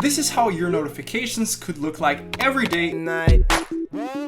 This is how your notifications could look like every day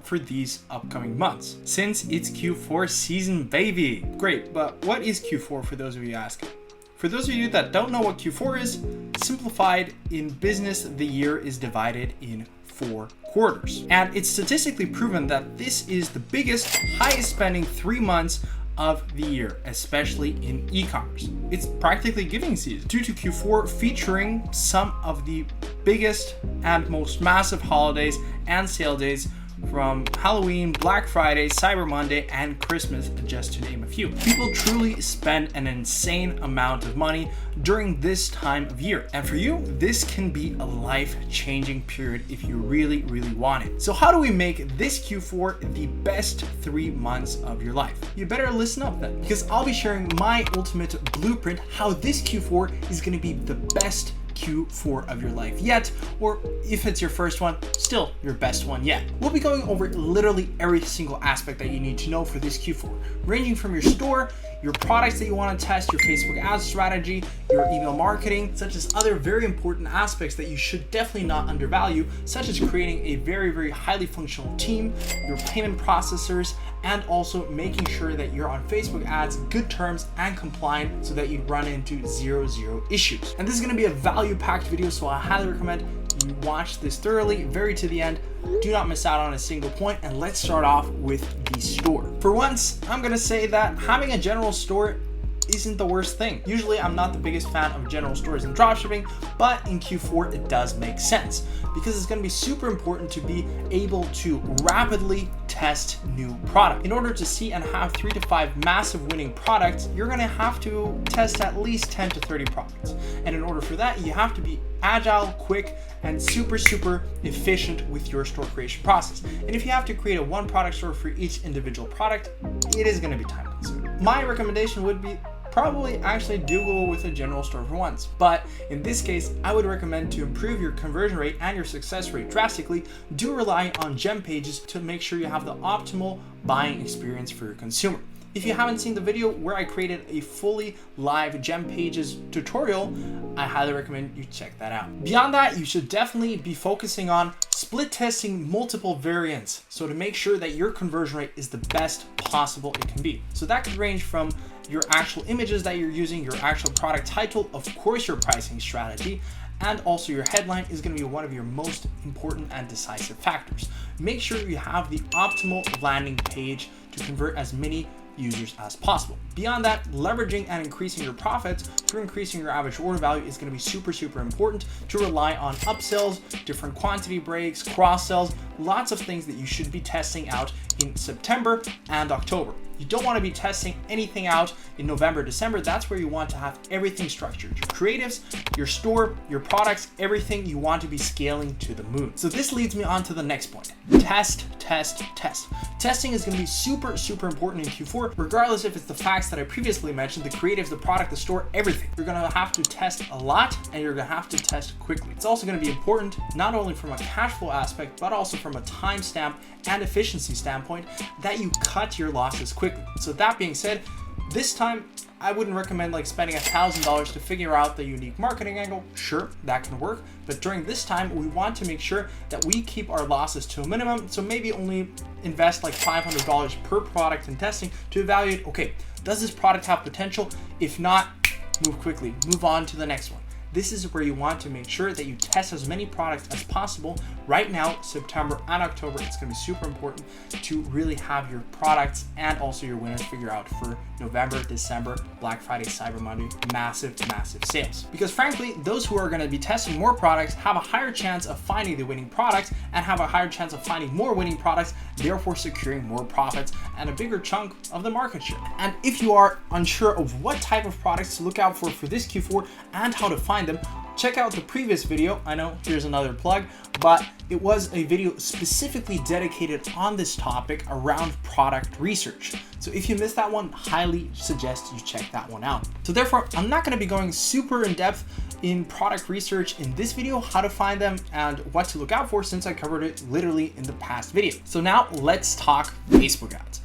for these upcoming months, since it's Q4 season, baby. Great, but what is Q4 for those of you asking? For those of you that don't know what Q4 is, simplified in business, the year is divided in 4 quarters. And it's statistically proven that this is the biggest, highest spending 3 months of the year, especially in e-commerce. It's practically giving season due to Q4 featuring some of the biggest and most massive holidays and sale days from Halloween, Black Friday, Cyber Monday, and Christmas, just to name a few. People truly spend an insane amount of money during this time of year. And for you, this can be a life-changing period if you really, really want it. So how do we make this Q4 the best 3 months of your life? You better listen up then, because I'll be sharing my ultimate blueprint how this Q4 is gonna be the best Q4 of your life yet, or if it's your first one, still your best one yet. We'll be going over literally every single aspect that you need to know for this Q4, ranging from your store, your products that you want to test, your Facebook ads strategy, your email marketing, such as other very important aspects that you should definitely not undervalue, such as creating a very, very highly functional team, your payment processors, and also making sure that you're on Facebook ads, good terms, and compliant so that you run into zero issues. And this is going to be a value-packed video, so I highly recommend you watch this thoroughly, very to the end. Do not miss out on a single point, and let's start off with the store. For once, I'm going to say that having a general store isn't the worst thing. Usually I'm not the biggest fan of general stores and dropshipping, but in Q4 it does make sense because it's going to be super important to be able to rapidly test new product. In order to see and have 3 to 5 massive winning products, you're going to have to test at least 10 to 30 products. And in order for that, you have to be agile, quick, and super efficient with your store creation process. And if you have to create a 1 product store for each individual product, it is going to be time consuming. My recommendation would be probably actually do go with a general store for once. But in this case, I would recommend to improve your conversion rate and your success rate drastically, do rely on gem pages to make sure you have the optimal buying experience for your consumer. If you haven't seen the video where I created a fully live gem pages tutorial, I highly recommend you check that out. Beyond that, you should definitely be focusing on split testing multiple variants, so to make sure that your conversion rate is the best possible it can be. So that could range from your actual images that you're using, your actual product title, of course your pricing strategy, and also your headline is going to be one of your most important and decisive factors. Make sure you have the optimal landing page to convert as many users as possible. Beyond that, leveraging and increasing your profits through increasing your average order value is going to be super important to rely on upsells, different quantity breaks, cross sells, lots of things that you should be testing out in September and October. You don't want to be testing anything out in November, December. That's where you want to have everything structured. Your creatives, your store, your products, everything you want to be scaling to the moon. So this leads me on to the next point. Test. Testing is going to be super important in Q4, regardless if it's the facts that I previously mentioned, the creatives, the product, the store, everything. You're going to have to test a lot and you're going to have to test quickly. It's also going to be important, not only from a cash flow aspect, but also from a timestamp and efficiency standpoint, that you cut your losses quickly. So that being said, this time I wouldn't recommend like spending $1,000 to figure out the unique marketing angle. Sure, that can work, but during this time we want to make sure that we keep our losses to a minimum. So maybe only invest like $500 per product in testing to evaluate, okay, does this product have potential? If not, move quickly, move on to the next one. This is where you want to make sure that you test as many products as possible. Right now, September and October, it's going to be super important to really have your products and also your winners figure out for November, December, Black Friday, Cyber Monday, massive sales. Because frankly, those who are going to be testing more products have a higher chance of finding the winning products and have a higher chance of finding more winning products, therefore securing more profits and a bigger chunk of the market share. And if you are unsure of what type of products to look out for this Q4 and how to find them, check out the previous video. I know, here's another plug, but it was a video specifically dedicated on this topic around product research. So if you missed that one, highly suggest you check that one out. So therefore, I'm not going to be going super in depth in product research in this video, how to find them and what to look out for, since I covered it literally in the past video. So now let's talk Facebook ads.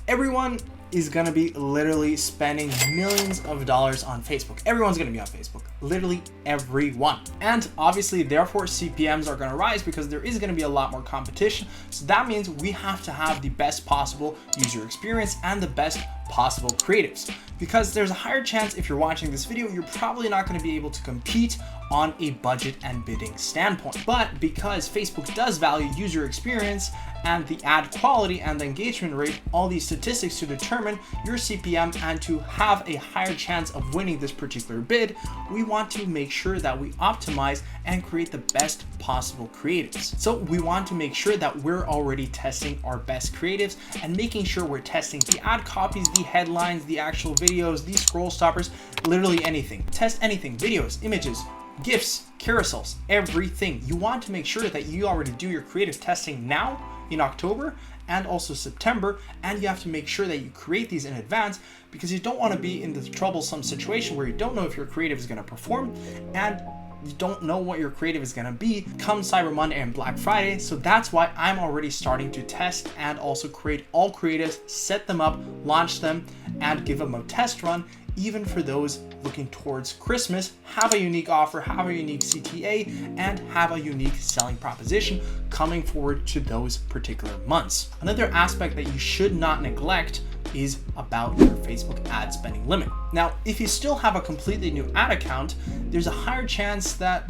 Everyone is gonna be literally spending millions of dollars on Facebook. Everyone's gonna be on Facebook, literally everyone. And obviously, therefore, CPMs are gonna rise because there is gonna be a lot more competition. So that means we have to have the best possible user experience and the best possible creatives, because there's a higher chance if you're watching this video, you're probably not going to be able to compete on a budget and bidding standpoint. But because Facebook does value user experience and the ad quality and the engagement rate, all these statistics to determine your CPM and to have a higher chance of winning this particular bid, we want to make sure that we optimize and create the best possible creatives. So we want to make sure that we're already testing our best creatives and making sure we're testing the ad copies, the headlines, the actual videos, the scroll stoppers, literally anything. Test anything, videos, images, GIFs, carousels, everything. You want to make sure that you already do your creative testing now in October and also September, and you have to make sure that you create these in advance, because you don't want to be in the troublesome situation where you don't know if your creative is going to perform and you don't know what your creative is going to be come Cyber Monday and Black Friday. So that's why I'm already starting to test and also create all creatives, set them up, launch them, and give them a test run. Even for those looking towards Christmas, have a unique offer, have a unique CTA, and have a unique selling proposition coming forward to those particular months. Another aspect that you should not neglect is about your Facebook ad spending limit. Now, if you still have a completely new ad account, there's a higher chance that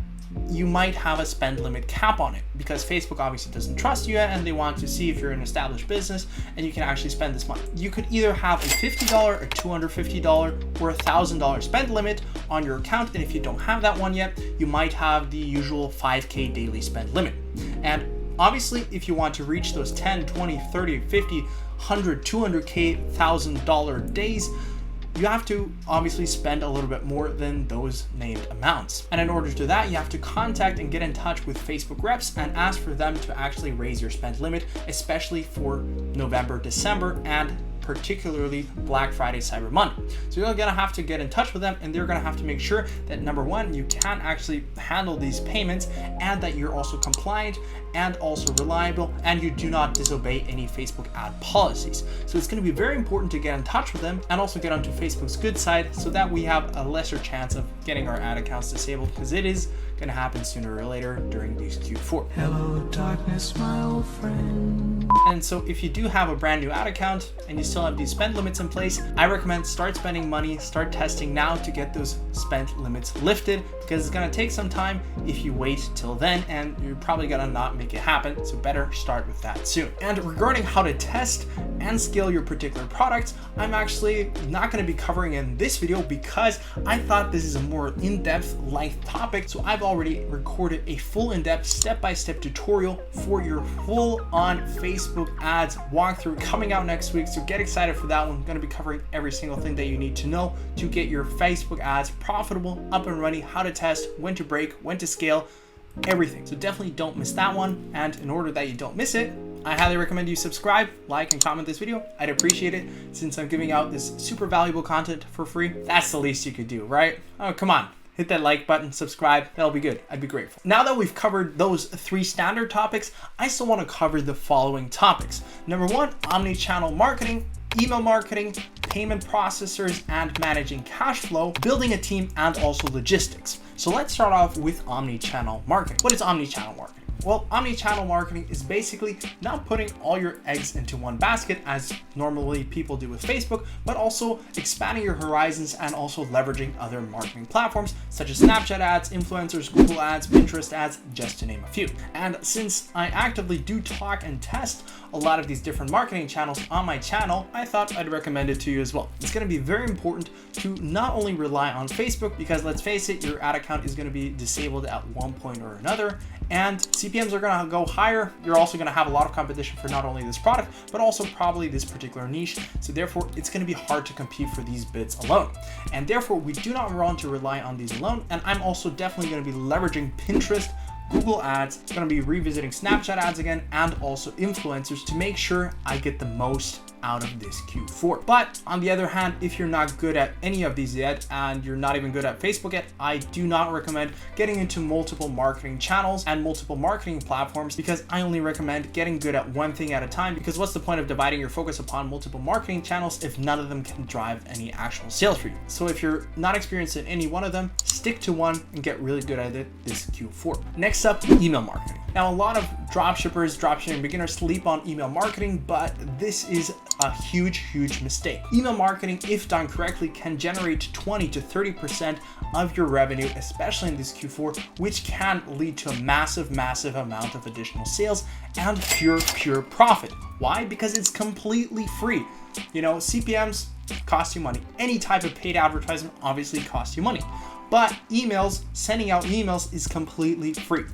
you might have a spend limit cap on it, because Facebook obviously doesn't trust you and they want to see if you're an established business and you can actually spend this money. You could either have a $50, a $250, or a $1,000 spend limit on your account. And if you don't have that one yet, you might have the usual 5K daily spend limit. And obviously, if you want to reach those 10, 20, 30, 50, 100, 200K, $1,000 days, you have to obviously spend a little bit more than those named amounts. And in order to do that, you have to contact and get in touch with Facebook reps and ask for them to actually raise your spend limit, especially for November, December, and particularly Black Friday, Cyber Monday. So you're gonna have to get in touch with them, and they're gonna have to make sure that number one, you can actually handle these payments, and that you're also compliant and also reliable, and you do not disobey any Facebook ad policies. So it's gonna be very important to get in touch with them and also get onto Facebook's good side, so that we have a lesser chance of getting our ad accounts disabled, because it is gonna happen sooner or later during these Q4. Hello, darkness, my old friend. And so if you do have a brand new ad account and you still have these spend limits in place, I recommend start spending money, start testing now to get those spend limits lifted, because it's gonna take some time if you wait till then, and you're probably gonna not make it happen. So better start with that soon. And regarding how to test and scale your particular products, I'm actually not gonna be covering in this video, because I thought this is a more in-depth length topic. So I've already recorded a full in-depth step-by-step tutorial for your full-on Facebook ads walkthrough coming out next week. So get excited for that one. I'm gonna be covering every single thing that you need to know to get your Facebook ads profitable, up and running, how to test, when to break, when to scale, everything. So definitely don't miss that one. And in order that you don't miss it, I highly recommend you subscribe, like, and comment this video. I'd appreciate it, since I'm giving out this super valuable content for free. That's the least you could do, right? Oh, come on. Hit that like button, subscribe, that'll be good. I'd be grateful. Now that we've covered those 3 standard topics, I still want to cover the following topics. Number 1, omni-channel marketing, email marketing, payment processors, and managing cash flow, building a team, and also logistics. So let's start off with omni-channel marketing. What is omni-channel marketing? Well, omni-channel marketing is basically not putting all your eggs into one basket as normally people do with Facebook, but also expanding your horizons and also leveraging other marketing platforms such as Snapchat ads, influencers, Google ads, Pinterest ads, just to name a few. And since I actively do talk and test a lot of these different marketing channels on my channel, I thought I'd recommend it to you as well. It's going to be very important to not only rely on Facebook, because let's face it, your ad account is going to be disabled at one point or another, and CPMs are going to go higher. You're also going to have a lot of competition for not only this product, but also probably this particular niche. So therefore, it's going to be hard to compete for these bids alone. And therefore, we do not want to rely on these alone. And I'm also definitely going to be leveraging Pinterest, Google ads, going to be revisiting Snapchat ads again, and also influencers to make sure I get the most out of this Q4. But on the other hand, if you're not good at any of these yet, and you're not even good at Facebook yet, I do not recommend getting into multiple marketing channels and multiple marketing platforms, because I only recommend getting good at one thing at a time, because what's the point of dividing your focus upon multiple marketing channels if none of them can drive any actual sales for you? So if you're not experienced in any one of them, stick to one and get really good at it this Q4. Next up, email marketing. Now, a lot of dropshipping beginners sleep on email marketing, but this is a huge mistake. Email marketing, if done correctly, can generate 20 to 30% of your revenue, especially in this Q4, which can lead to a massive amount of additional sales and pure profit. Why? Because it's completely free. You know, CPMs cost you money. Any type of paid advertisement obviously costs you money, but sending out emails is completely free.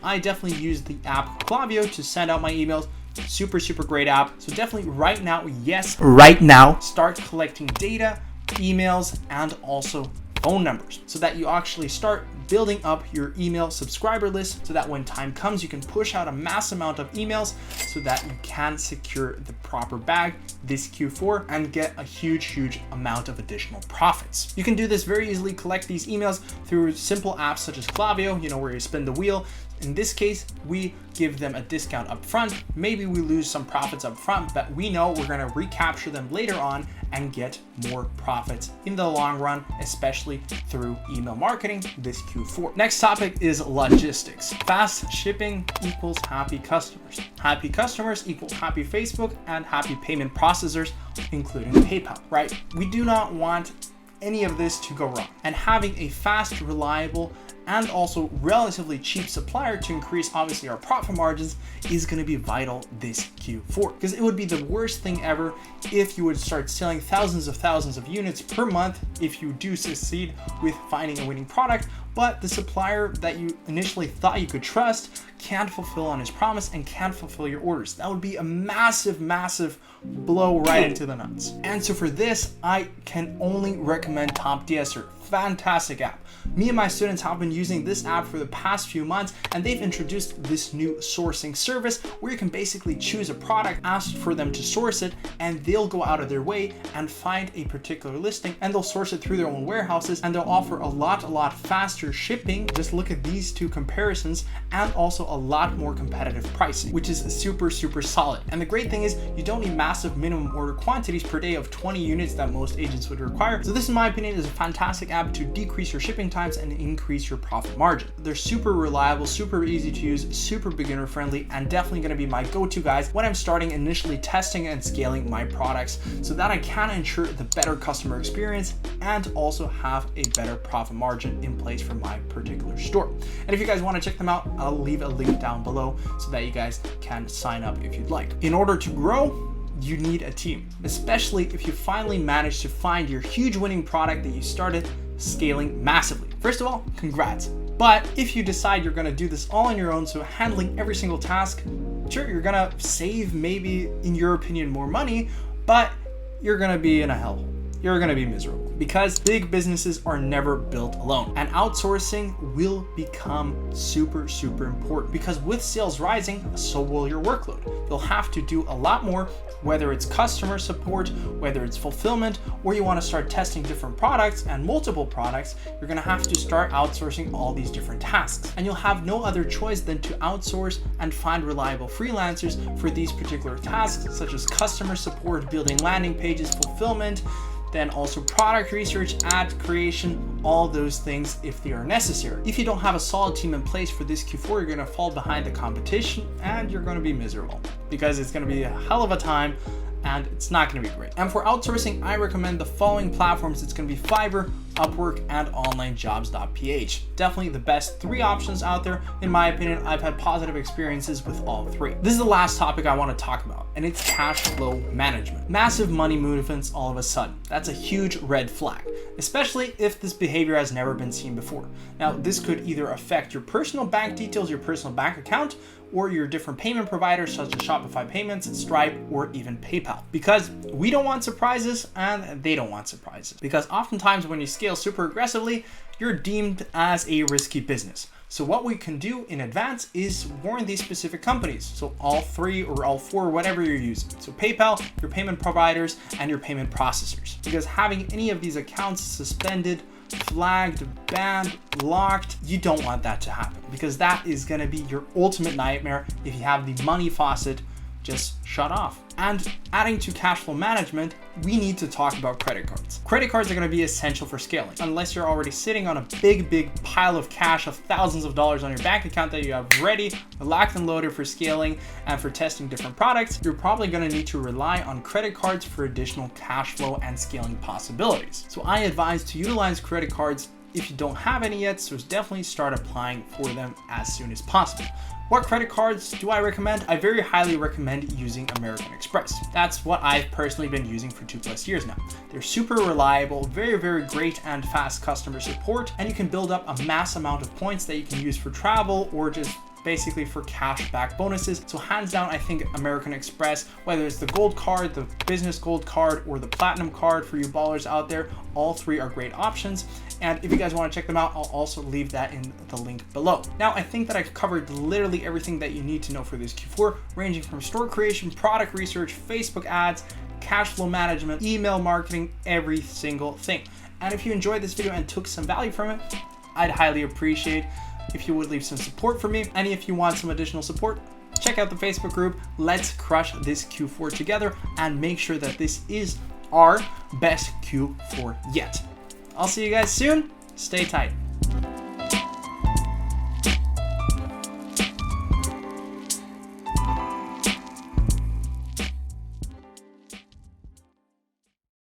I definitely use the app Klaviyo to send out my emails. Super great app. So definitely right now, start collecting data, emails, and also phone numbers, so that you actually start building up your email subscriber list, so that when time comes, you can push out a mass amount of emails so that you can secure the proper bag this Q4 and get a huge amount of additional profits. You can do this very easily, collect these emails through simple apps such as Klaviyo, you know, where you spin the wheel. In this case, we give them a discount up front. Maybe we lose some profits up front, but we know we're going to recapture them later on and get more profits in the long run, especially through email marketing this Q4. Next topic is logistics. Fast shipping equals happy customers. Happy customers equal happy Facebook and happy payment processors, including PayPal, right? We do not want any of this to go wrong. And having a fast, reliable, and also relatively cheap supplier to increase obviously our profit margins is going to be vital this Q4, because it would be the worst thing ever if you would start selling thousands of units per month if you do succeed with finding a winning product, but the supplier that you initially thought you could trust can't fulfill on his promise and can't fulfill your orders. That would be a massive blow right into the nuts. And so for this, I can only recommend TopDSer. Fantastic app. Me and my students have been using this app for the past few months, and they've introduced this new sourcing service where you can basically choose a product, ask for them to source it, and they'll go out of their way and find a particular listing, and they'll source it through their own warehouses, and they'll offer a lot faster shipping. Just look at these two comparisons, and also a lot more competitive pricing, which is super solid. And the great thing is you don't need massive minimum order quantities per day of 20 units that most agents would require. So this, in my opinion, is a fantastic app to decrease your shipping times and increase your profit margin. They're super reliable, super easy to use, super beginner friendly, and definitely going to be my go-to guys when I'm starting initially testing and scaling my products, so that I can ensure the better customer experience and also have a better profit margin in place for my particular store. And if you guys want to check them out, I'll leave a link down below so that you guys can sign up if you'd like. In order to grow, you need a team, especially if you finally manage to find your huge winning product that you started scaling massively. First of all, congrats. But if you decide you're gonna do this all on your own, so handling every single task, sure, you're gonna save maybe, in your opinion, more money, but you're gonna be in a hellhole. You're gonna be miserable, because big businesses are never built alone, and outsourcing will become super important, because with sales rising, so will your workload. You'll have to do a lot more, whether it's customer support, whether it's fulfillment, or you want to start testing different products and multiple products. You're going to have to start outsourcing all these different tasks, and you'll have no other choice than to outsource and find reliable freelancers for these particular tasks, such as customer support, building landing pages, fulfillment, then also product research, ad creation, all those things if they are necessary. If you don't have a solid team in place for this Q4, you're gonna fall behind the competition and you're gonna be miserable, because it's gonna be a hell of a time and it's not gonna be great. And for outsourcing, I recommend the following platforms. It's gonna be Fiverr, Upwork, and onlinejobs.ph. Definitely the best 3 options out there. In my opinion, I've had positive experiences with all 3. This is the last topic I want to talk about, and it's cash flow management. Massive money movements all of a sudden. That's a huge red flag, especially if this behavior has never been seen before. Now, this could either affect your personal bank details, your personal bank account, or your different payment providers such as Shopify Payments, Stripe, or even PayPal. Because we don't want surprises and they don't want surprises. Because oftentimes when you scale super aggressively, you're deemed as a risky business. So what we can do in advance is warn these specific companies. So all 3 or all 4, whatever you're using. So PayPal, your payment providers, and your payment processors. Because having any of these accounts suspended, flagged, banned, locked, you don't want that to happen, because that is going to be your ultimate nightmare if you have the money faucet just shut off. And adding to cash flow management, we need to talk about credit cards. Credit cards are going to be essential for scaling. Unless you're already sitting on a big pile of cash of thousands of dollars on your bank account that you have ready, locked and loaded for scaling and for testing different products, you're probably going to need to rely on credit cards for additional cash flow and scaling possibilities. So I advise to utilize credit cards if you don't have any yet, so definitely start applying for them as soon as possible. What credit cards do I recommend? I very highly recommend using American Express. That's what I've personally been using for 2+ years now. They're super reliable, very great and fast customer support, and you can build up a mass amount of points that you can use for travel or just basically for cash back bonuses. So hands down, I think American Express, whether it's the gold card, the business gold card, or the platinum card for you ballers out there, all 3 are great options. And if you guys want to check them out, I'll also leave that in the link below. Now, I think that I've covered literally everything that you need to know for this Q4, ranging from store creation, product research, Facebook ads, cash flow management, email marketing, every single thing. And if you enjoyed this video and took some value from it, I'd highly appreciate if you would leave some support for me. And if you want some additional support, check out the Facebook group. Let's crush this Q4 together and make sure that this is our best Q4 yet. I'll see you guys soon. Stay tight.